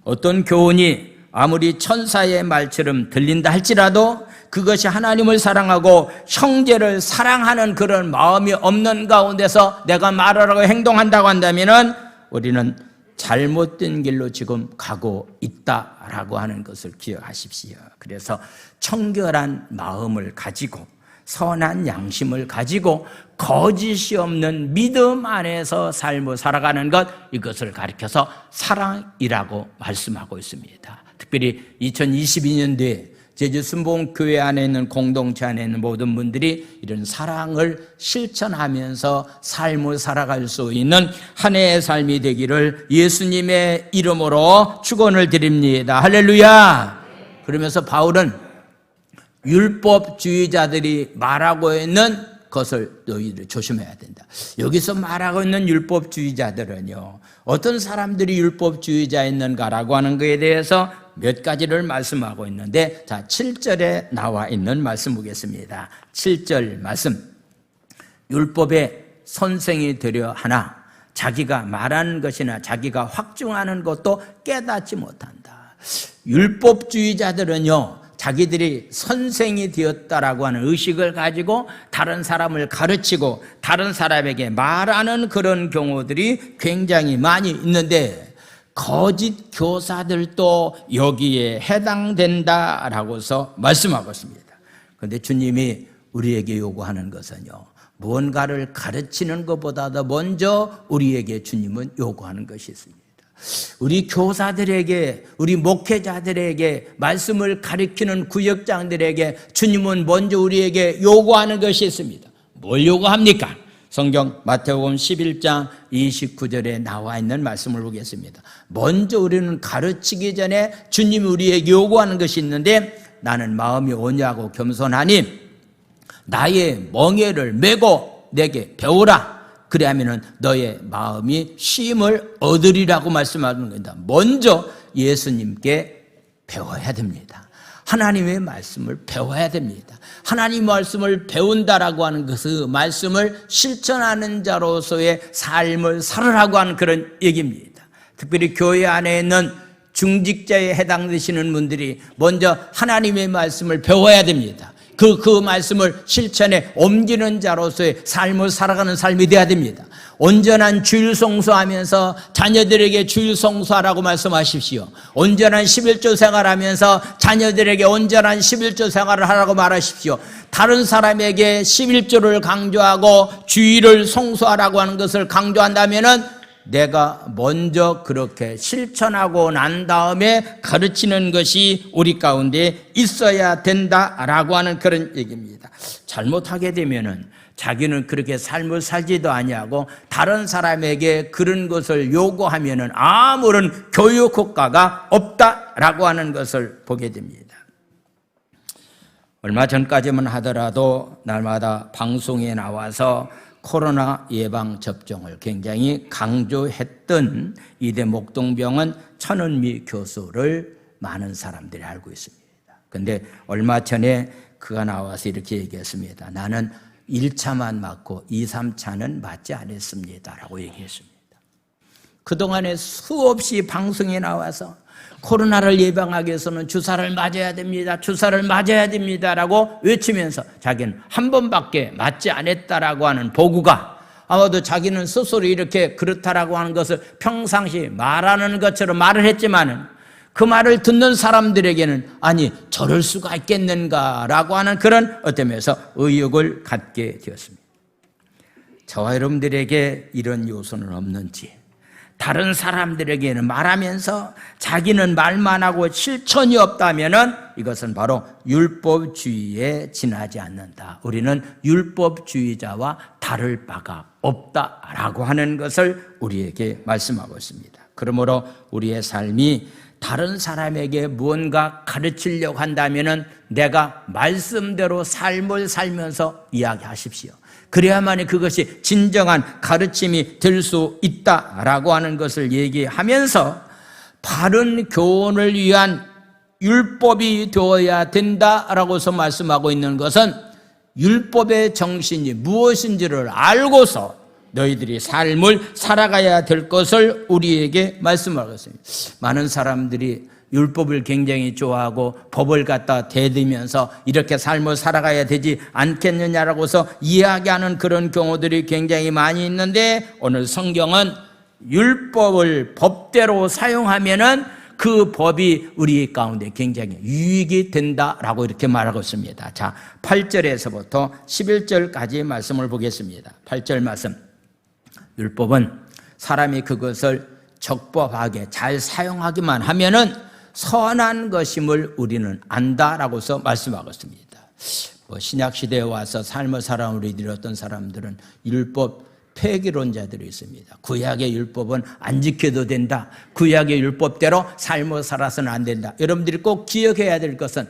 어떤 교훈이 아무리 천사의 말처럼 들린다 할지라도 그것이 하나님을 사랑하고 형제를 사랑하는 그런 마음이 없는 가운데서 내가 말하라고 행동한다고 한다면 우리는 잘못된 길로 지금 가고 있다라고 하는 것을 기억하십시오. 그래서 청결한 마음을 가지고 선한 양심을 가지고 거짓이 없는 믿음 안에서 삶을 살아가는 것, 이것을 가리켜서 사랑이라고 말씀하고 있습니다. 특별히 2022년도에 제주 순복음교회 안에 있는 공동체 안에 있는 모든 분들이 이런 사랑을 실천하면서 삶을 살아갈 수 있는 한 해의 삶이 되기를 예수님의 이름으로 축원을 드립니다. 할렐루야. 그러면서 바울은 율법주의자들이 말하고 있는 것을 너희들 조심해야 된다. 여기서 말하고 있는 율법주의자들은요, 어떤 사람들이 율법주의자였는가라고 하는 것에 대해서 몇 가지를 말씀하고 있는데, 자, 7절에 나와 있는 말씀 보겠습니다. 7절 말씀. 율법의 선생이 되려 하나 자기가 말하는 것이나 자기가 확증하는 것도 깨닫지 못한다. 율법주의자들은요, 자기들이 선생이 되었다라고 하는 의식을 가지고 다른 사람을 가르치고 다른 사람에게 말하는 그런 경우들이 굉장히 많이 있는데, 거짓 교사들도 여기에 해당된다라고서 말씀하고 있습니다. 그런데 주님이 우리에게 요구하는 것은요, 무언가를 가르치는 것보다도 먼저 우리에게 주님은 요구하는 것이 있습니다. 우리 교사들에게, 우리 목회자들에게, 말씀을 가르치는 구역장들에게 주님은 먼저 우리에게 요구하는 것이 있습니다. 뭘 요구합니까? 성경 마태복음 11장 29절에 나와 있는 말씀을 보겠습니다. 먼저 우리는 가르치기 전에 주님이 우리에게 요구하는 것이 있는데, 나는 마음이 온유하고 겸손하니 나의 멍에를 메고 내게 배우라. 그래야면 너의 마음이 쉼을 얻으리라고 말씀하는 겁니다. 먼저 예수님께 배워야 됩니다. 하나님의 말씀을 배워야 됩니다. 하나님 말씀을 배운다라고 하는 것은 말씀을 실천하는 자로서의 삶을 살으라고 하는 그런 얘기입니다. 특별히 교회 안에 있는 중직자에 해당되시는 분들이 먼저 하나님의 말씀을 배워야 됩니다. 그 말씀을 실천에 옮기는 자로서의 삶을 살아가는 삶이 되어야 됩니다. 온전한 주일 성수하면서 자녀들에게 주일 성수하라고 말씀하십시오. 온전한 11조 생활하면서 자녀들에게 온전한 11조 생활을 하라고 말하십시오. 다른 사람에게 11조를 강조하고 주일을 성수하라고 하는 것을 강조한다면은 내가 먼저 그렇게 실천하고 난 다음에 가르치는 것이 우리 가운데 있어야 된다라고 하는 그런 얘기입니다. 잘못하게 되면은 자기는 그렇게 삶을 살지도 아니하고 다른 사람에게 그런 것을 요구하면은 아무런 교육 효과가 없다라고 하는 것을 보게 됩니다. 얼마 전까지만 하더라도 날마다 방송에 나와서 코로나 예방 접종을 굉장히 강조했던 이대 목동병원 천은미 교수를 많은 사람들이 알고 있습니다. 그런데 얼마 전에 그가 나와서 이렇게 얘기했습니다. 나는 1차만 맞고 2, 3차는 맞지 않았습니다 라고 얘기했습니다. 그동안에 수없이 방송에 나와서 코로나를 예방하기 위해서는 주사를 맞아야 됩니다. 주사를 맞아야 됩니다 라고 외치면서 자기는 한 번밖에 맞지 않았다라고 하는 보고가 아마도 자기는 스스로 이렇게 그렇다라고 하는 것을 평상시 말하는 것처럼 말을 했지만은 그 말을 듣는 사람들에게는 아니 저럴 수가 있겠는가라고 하는 그런 어떤 면에서 의욕을 갖게 되었습니다. 저와 여러분들에게 이런 요소는 없는지 다른 사람들에게는 말하면서 자기는 말만 하고 실천이 없다면은 이것은 바로 율법주의에 지나지 않는다. 우리는 율법주의자와 다를 바가 없다라고 하는 것을 우리에게 말씀하고 있습니다. 그러므로 우리의 삶이 다른 사람에게 무언가 가르치려고 한다면은 내가 말씀대로 삶을 살면서 이야기하십시오. 그래야만이 그것이 진정한 가르침이 될 수 있다라고 하는 것을 얘기하면서 바른 교훈을 위한 율법이 되어야 된다라고서 말씀하고 있는 것은 율법의 정신이 무엇인지를 알고서 너희들이 삶을 살아가야 될 것을 우리에게 말씀하고 있습니다. 많은 사람들이 율법을 굉장히 좋아하고 법을 갖다 대들면서 이렇게 삶을 살아가야 되지 않겠느냐라고서 이야기하는 그런 경우들이 굉장히 많이 있는데 오늘 성경은 율법을 법대로 사용하면은 그 법이 우리 가운데 굉장히 유익이 된다라고 이렇게 말하고 있습니다. 자, 8절에서부터 11절까지 말씀을 보겠습니다. 8절 말씀. 율법은 사람이 그것을 적법하게 잘 사용하기만 하면은 선한 것임을 우리는 안다라고서 말씀하고 있습니다. 신약시대에 와서 삶을 살아온 우리들 어떤 사람들은 율법 폐기론자들이 있습니다. 구약의 율법은 안 지켜도 된다. 구약의 율법대로 삶을 살아서는 안 된다. 여러분들이 꼭 기억해야 될 것은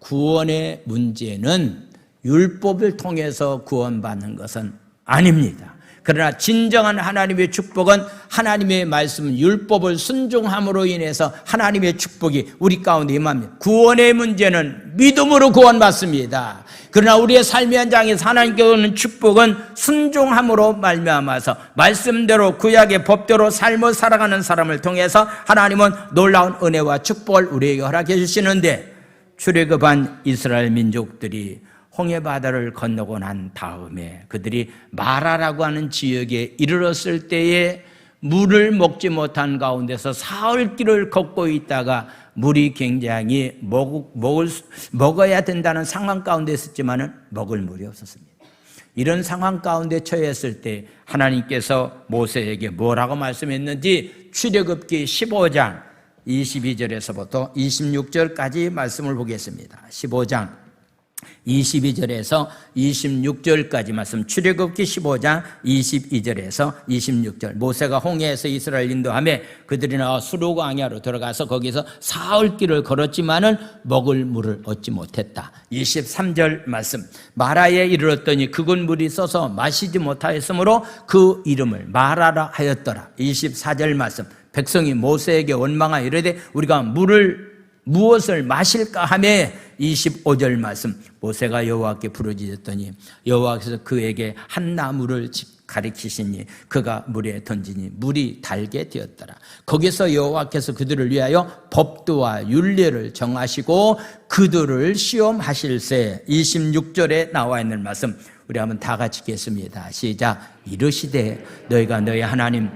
구원의 문제는 율법을 통해서 구원받는 것은 아닙니다. 그러나 진정한 하나님의 축복은 하나님의 말씀, 율법을 순종함으로 인해서 하나님의 축복이 우리 가운데 임합니다. 구원의 문제는 믿음으로 구원받습니다. 그러나 우리의 삶의 현장에서 하나님께 오는 축복은 순종함으로 말미암아서 말씀대로 구약의 법대로 삶을 살아가는 사람을 통해서 하나님은 놀라운 은혜와 축복을 우리에게 허락해 주시는데 출애굽한 이스라엘 민족들이 홍해바다를 건너고 난 다음에 그들이 마라라고 하는 지역에 이르렀을 때에 물을 먹지 못한 가운데서 사흘 길을 걷고 있다가 물이 굉장히 먹어야 된다는 상황 가운데 있었지만은 먹을 물이 없었습니다. 이런 상황 가운데 처했을 때 하나님께서 모세에게 뭐라고 말씀했는지 출애굽기 15장 22절에서부터 26절까지 말씀을 보겠습니다. 15장 22절에서 26절까지 말씀, 출애굽기 15장 22절에서 26절. 모세가 홍해에서 이스라엘 인도하며 그들이 나와 수르 광야로 들어가서 거기서 사흘 길을 걸었지만은 먹을 물을 얻지 못했다. 23절 말씀, 마라에 이르렀더니 그곳 물이 써서 마시지 못하였으므로 그 이름을 마라라 하였더라. 24절 말씀, 백성이 모세에게 원망하여 이르되 우리가 무엇을 마실까 하며 25절 말씀, 모세가 여호와께 부르짖었더니 여호와께서 그에게 한 나무를 가리키시니 그가 물에 던지니 물이 달게 되었더라. 거기서 여호와께서 그들을 위하여 법도와 율례를 정하시고 그들을 시험하실세. 26절에 나와 있는 말씀 우리 한번 다 같이 읽겠습니다. 시작. 이르시되 너희가 너희 하나님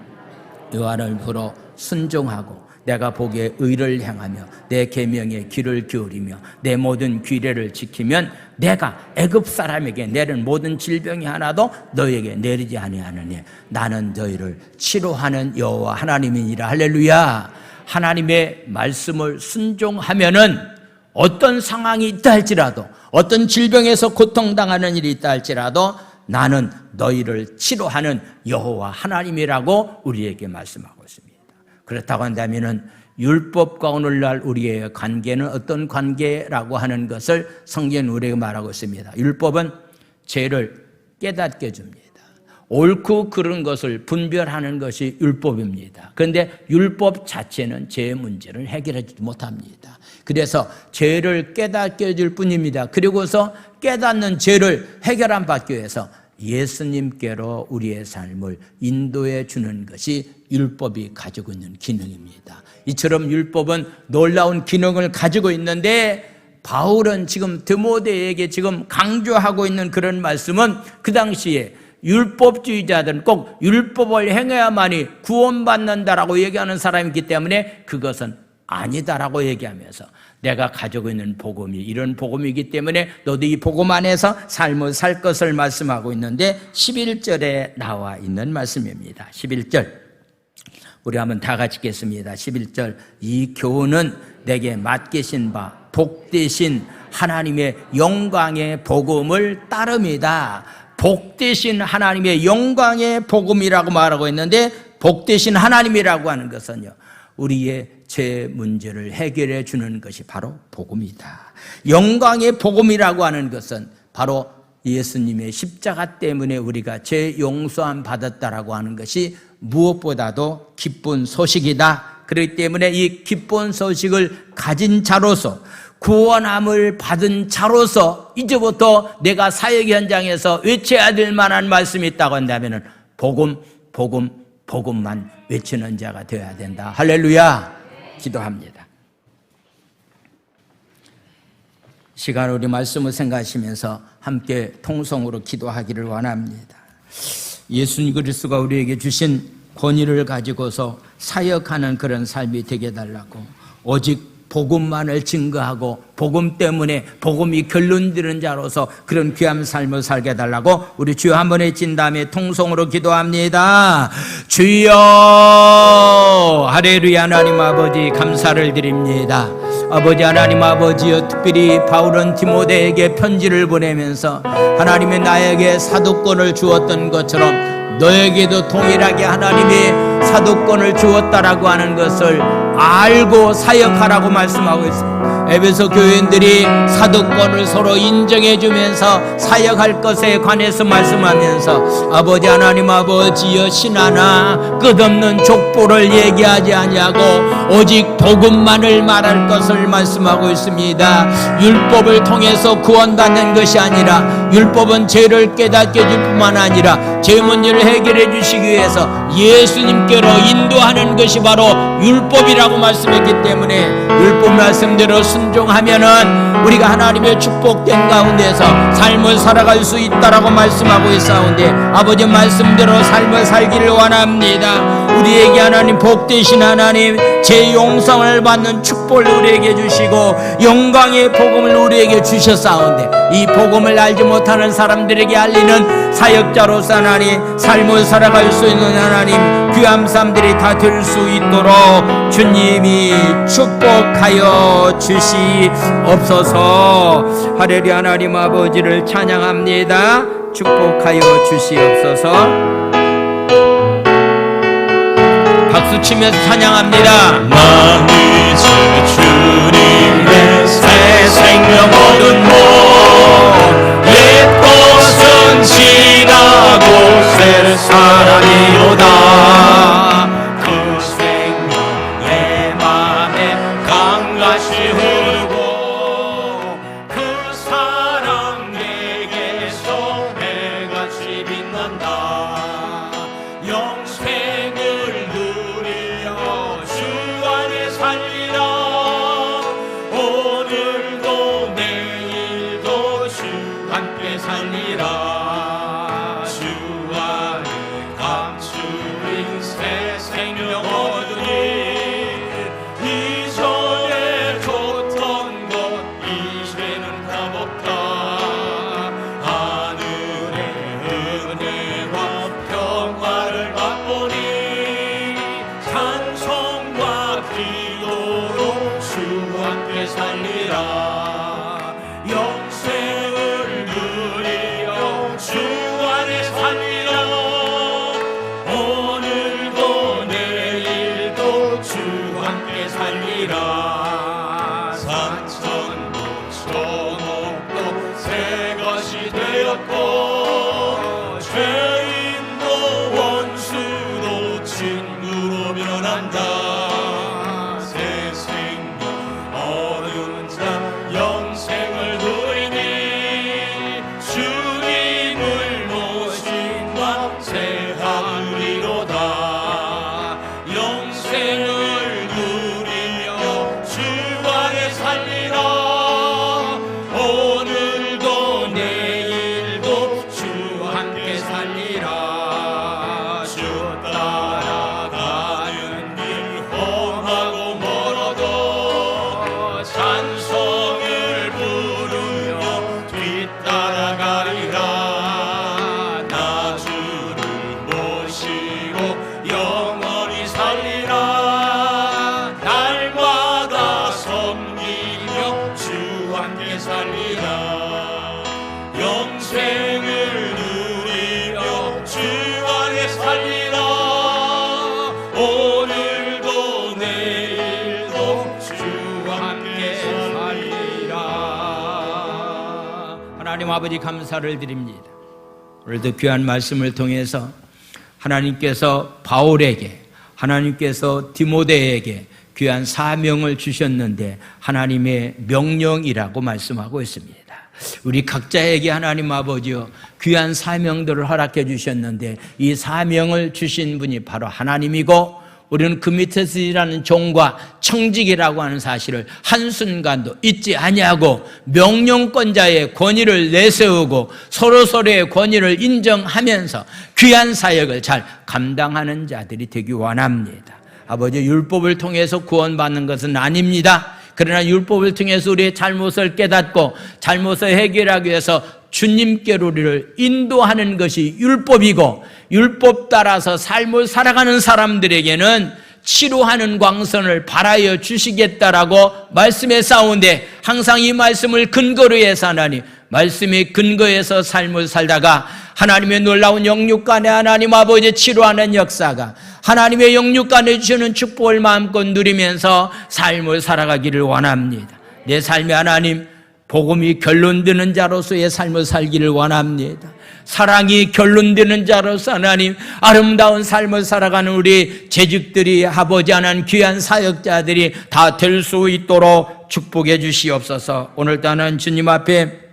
여호와를 부러 순종하고 내가 보기에 의를 행하며 내 계명에 귀를 기울이며 내 모든 규례를 지키면 내가 애굽 사람에게 내린 모든 질병이 하나도 너희에게 내리지 아니하느니 나는 너희를 치료하는 여호와 하나님이니라. 할렐루야. 하나님의 말씀을 순종하면은 어떤 상황이 있다 할지라도, 어떤 질병에서 고통당하는 일이 있다 할지라도 나는 너희를 치료하는 여호와 하나님이라고 우리에게 말씀하고 있습니다. 그렇다고 한다면은 율법과 오늘날 우리의 관계는 어떤 관계라고 하는 것을 성경은 우리에게 말하고 있습니다. 율법은 죄를 깨닫게 줍니다. 옳고 그른 것을 분별하는 것이 율법입니다. 그런데 율법 자체는 죄의 문제를 해결하지 못합니다. 그래서 죄를 깨닫게 해줄 뿐입니다. 그리고서 깨닫는 죄를 해결한 받기 위해서 예수님께로 우리의 삶을 인도해 주는 것이 율법이 가지고 있는 기능입니다. 이처럼 율법은 놀라운 기능을 가지고 있는데 바울은 지금 디모데에게 지금 강조하고 있는 그런 말씀은 그 당시에 율법주의자들은 꼭 율법을 행해야만이 구원받는다라고 얘기하는 사람이 있기 때문에 그것은 아니다라고 얘기하면서 내가 가지고 있는 복음이 이런 복음이기 때문에 너도 이 복음 안에서 삶을 살 것을 말씀하고 있는데 11절에 나와 있는 말씀입니다. 11절 우리 한번 다 같이 읽겠습니다. 11절 이 교훈은 내게 맡기신 바 복되신 하나님의 영광의 복음을 따릅니다. 복되신 하나님의 영광의 복음이라고 말하고 있는데 복되신 하나님이라고 하는 것은요 우리의 죄 문제를 해결해 주는 것이 바로 복음이다. 영광의 복음이라고 하는 것은 바로 예수님의 십자가 때문에 우리가 죄 용서함 받았다라고 하는 것이 무엇보다도 기쁜 소식이다. 그렇기 때문에 이 기쁜 소식을 가진 자로서 구원함을 받은 자로서 이제부터 내가 사역 현장에서 외쳐야 될 만한 말씀이 있다고 한다면 복음만 외치는 자가 되어야 된다. 할렐루야. 기도합니다. 시간 우리 말씀을 생각하시면서 함께 통성으로 기도하기를 원합니다. 예수님 그리스도가 우리에게 주신 권위를 가지고서 사역하는 그런 삶이 되게 해달라고 오직 복음만을 증거하고 복음 때문에 복음이 결론되는 자로서 그런 귀한 삶을 살게 해달라고 우리 주여 한번 외친 다음에 통성으로 기도합니다. 주여 할렐루야. 하나님 아버지 감사를 드립니다. 아버지 하나님 아버지여 특별히 바울은 디모데에게 편지를 보내면서 하나님의 나에게 사도권을 주었던 것처럼 너에게도 동일하게 하나님이 사도권을 주었다라고 하는 것을 알고 사역하라고 말씀하고 있습니다. 에베소 교인들이 사도권을 서로 인정해 주면서 사역할 것에 관해서 말씀하면서 아버지 하나님 아버지여 신하나 끝없는 족보를 얘기하지 아니하고 오직 복음만을 말할 것을 말씀하고 있습니다. 율법을 통해서 구원받는 것이 아니라 율법은 죄를 깨닫게 해줄 뿐만 아니라 죄 문제를 해결해 주시기 위해서 예수님께로 인도하는 것이 바로 율법이라고 말씀했기 때문에 율법 말씀대로 순종하면은 우리가 하나님의 축복된 가운데서 삶을 살아갈 수 있다라고 말씀하고 있사온데 아버지 말씀대로 삶을 살기를 원합니다. 우리에게 하나님 복되신 하나님 제 용서를 받는 축복을 우리에게 주시고 영광의 복음을 우리에게 주셨사온데 이 복음을 알지 못하는 사람들에게 알리는 사역자로서 하나님 삶을 살아갈 수 있는 하나님 귀한 삶들이 다 될 수 있도록 주님이 축복하여 주시옵소서. 할렐루야. 하나님 아버지를 찬양합니다. 축복하여 주시옵소서. 박수 치면서 찬양합니다. 나 이제 주님의 새 생명 얻은 몸 옛 것은 지나고 새 사람이로다. 그 생명 내 맘에 강같이 흐르고 그 사랑 내게서 해같이 빛난다. 영생을 누리려 주 안에 살리라. 오늘도 내일도 주 함께 살리라. 주 안에 감추인 새 생명 얻으니 따라가는 길 험하고 멀어도 찬송을 부르며 뒤따라가리라. 나 주를 모시고 영원히 살리라. 날마다 섬기며 주 함께 살리라. 영생을 누리며 주 안에 살리라. 오늘도 내일도 주 함께 살리라. 하나님 아버지 감사를 드립니다. 오늘도 귀한 말씀을 통해서 하나님께서 바울에게, 하나님께서 디모데에게 귀한 사명을 주셨는데 하나님의 명령이라고 말씀하고 있습니다. 우리 각자에게 하나님 아버지요 귀한 사명들을 허락해 주셨는데 이 사명을 주신 분이 바로 하나님이고 우리는 그 밑에서 일하는 종과 청직이라고 하는 사실을 한순간도 잊지 아니하고 명령권자의 권위를 내세우고 서로서로의 권위를 인정하면서 귀한 사역을 잘 감당하는 자들이 되기 원합니다. 아버지, 율법을 통해서 구원받는 것은 아닙니다. 그러나 율법을 통해서 우리의 잘못을 깨닫고 잘못을 해결하기 위해서 주님께로 우리를 인도하는 것이 율법이고, 율법 따라서 삶을 살아가는 사람들에게는 치료하는 광선을 발하여 주시겠다라고 말씀에 싸운데, 항상 이 말씀을 근거로 해서 하나님 말씀의 근거에서 삶을 살다가 하나님의 놀라운 영육간에 하나님 아버지 치료하는 역사가, 하나님의 영육간에 주시는 축복을 마음껏 누리면서 삶을 살아가기를 원합니다. 내 삶에 하나님 복음이 결론되는 자로서의 삶을 살기를 원합니다. 사랑이 결론되는 자로서 하나님 아름다운 삶을 살아가는 우리 재직들이, 아버지 하나님 귀한 사역자들이 다 될 수 있도록 축복해 주시옵소서. 오늘도 하나님 주님 앞에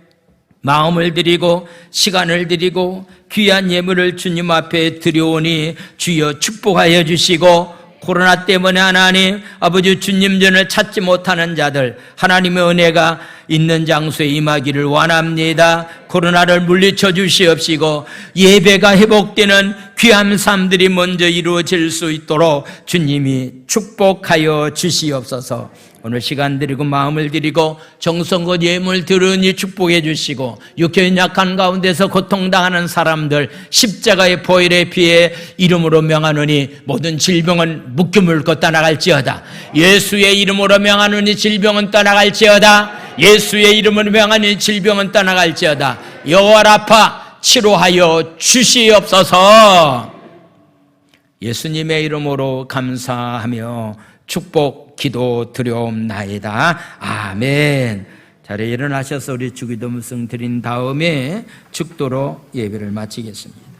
마음을 드리고 시간을 드리고 귀한 예물을 주님 앞에 드려오니 주여 축복하여 주시고, 코로나 때문에 하나님 아버지 주님 전을 찾지 못하는 자들 하나님의 은혜가 있는 장소에 임하기를 원합니다. 코로나를 물리쳐 주시옵시고 예배가 회복되는 귀한 삶들이 먼저 이루어질 수 있도록 주님이 축복하여 주시옵소서. 오늘 시간 드리고 마음을 드리고 정성껏 예물 들으니 축복해 주시고, 육체의 약한 가운데서 고통당하는 사람들 십자가의 보혈에 피해 이름으로 명하노니 모든 질병은 묶임을 걷다 나갈지어다. 예수의 이름으로 명하노니 질병은 떠나갈지어다. 예수의 이름으로 명하니 질병은 떠나갈지어다. 여호와 라파 치료하여 주시옵소서. 예수님의 이름으로 감사하며 축복 기도 드려옵나이다. 아멘. 자리에 일어나셔서 우리 주기도 문성 드린 다음에 축도로 예배를 마치겠습니다.